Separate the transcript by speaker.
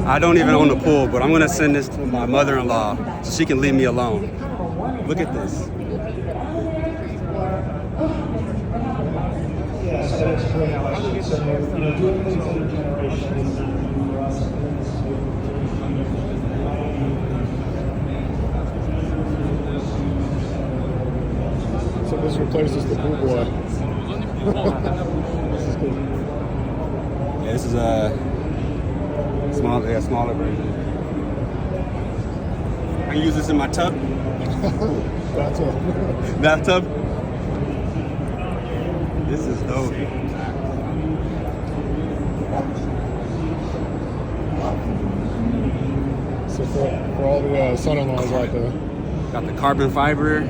Speaker 1: I don't even own a pool, but I'm gonna send this to my mother-in-law so she can leave me alone. Look at this.
Speaker 2: So this replaces the pool boy.
Speaker 1: Yeah, this is a smaller version. I can use this in my tub. Bathtub. This is dope.
Speaker 2: So for all the son-in-laws out there.
Speaker 1: Got the carbon fiber.